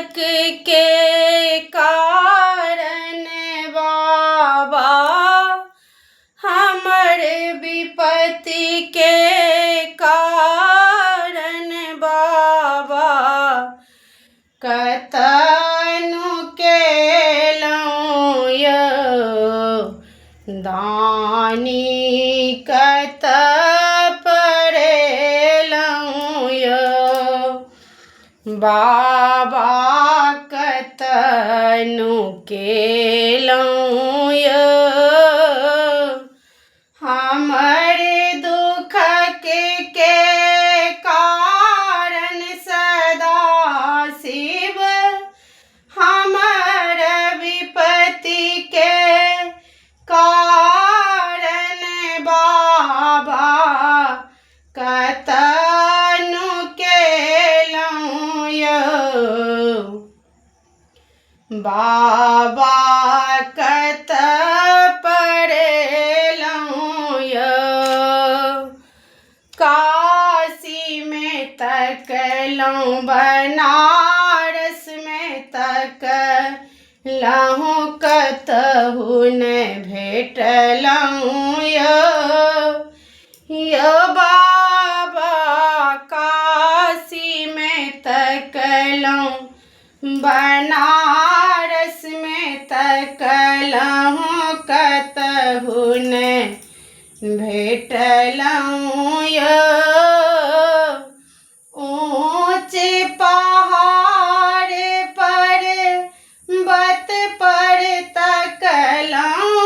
के कारण बाबा, हमर विपत्ति के कारण बाबा, कतनु केलहुँ यौ दानी, कत पड़ेलहुँ यौ बाबा, कतनु केलहुँ यौ हमर दुख के कारण सदा शिव, हमर विपत्ति के कारण बाबा, कतनु केलहुँ यौ बाबा, कत पड़ेलहुँ यौ काशी में तकलहुँ, बनारस में तकलहुँ, कतहु नहि भेटलहुँ यौ बाबा, काशी में तकलहुँ, बनारस में तकलहुँ, कतहु नहि भेटलहुँ यौ ऊँच पहाड़ पर्वत पर तकलहुँ,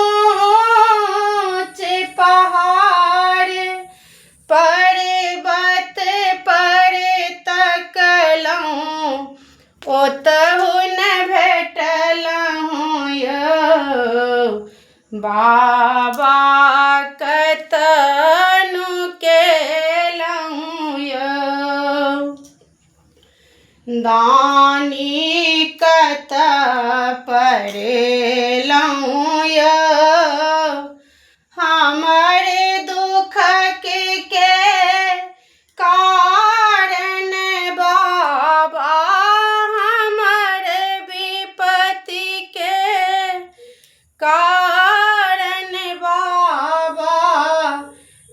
ऊँच पहाड़ पर्वत पर तकलहुँ, ओतहु नहि भेटलहुँ यौ बाबा, कतनु केलहुँ यौ दानी, कत पड़ेलहुँ यौ हमर दुख के कारण बाबा, हमर विपत्ति के कारण बाबा,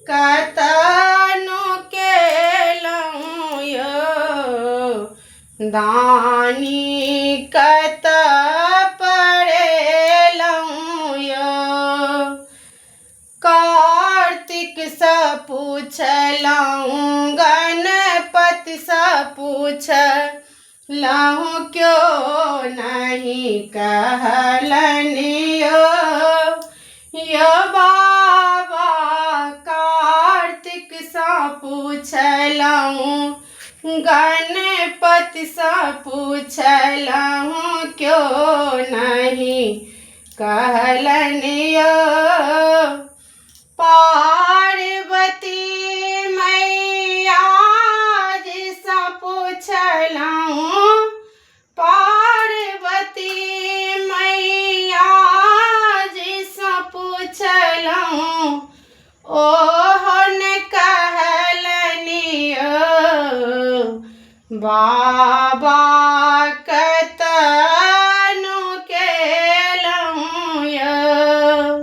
कतनु केलहुँ यौ दानी, कत पड़ेलहुँ यौ कार्तिक सँ पूछलहुँ, गणपति सँ पूछलहुँ, क्यों नहीं कहलनि यौ बाबा, कार्तिक सँ पूछलहुँ, गणपति सँ पूछलहुँ, क्यों नहीं कहलनि यौ पार्वती मैया जी सँ पूछलहुँ, पार्वती मैया जी सँ पूछलहुँ, ओहो ने कहलनि यौ बाबा, कतनु केलहुँ यौ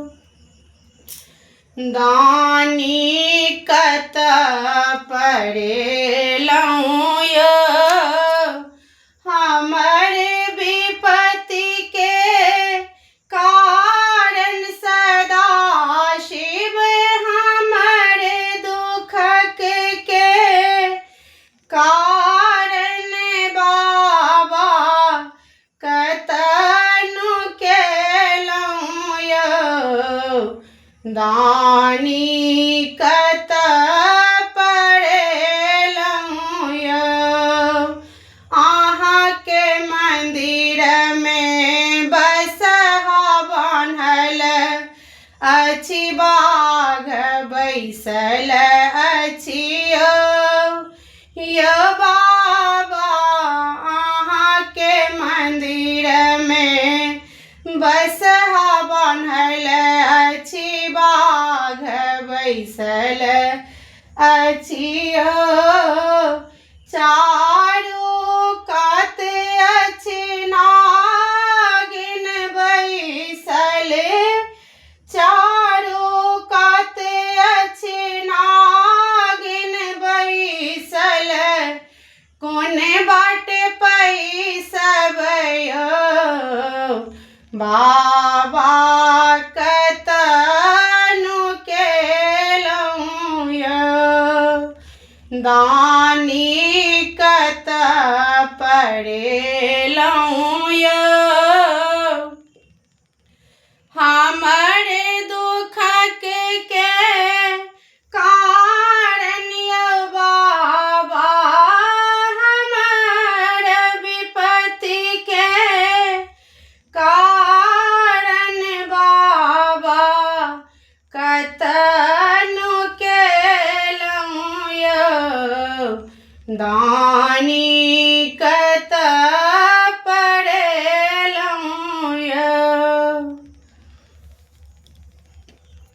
दानी, कत पड़ेलहुँ यौ हमर विपत्ति के कारण सदा शिव, हमर दुख के कारण बाबा, कतनु केलहुँ यौ दानी, कत पड़ेलहुँ यौ अहाँ के मंदिर में बसहा बान्हल अछि, बाघ बैसल अछि यौ बाबा, अहाँ के मंदिर में बसहा बान्हल अछि, बाघ बैसल अछि चारू कात अछि कोने बाटे पैसब यो बाबा कतनु केलहुँ यो दानी कत पड़ेलहुँ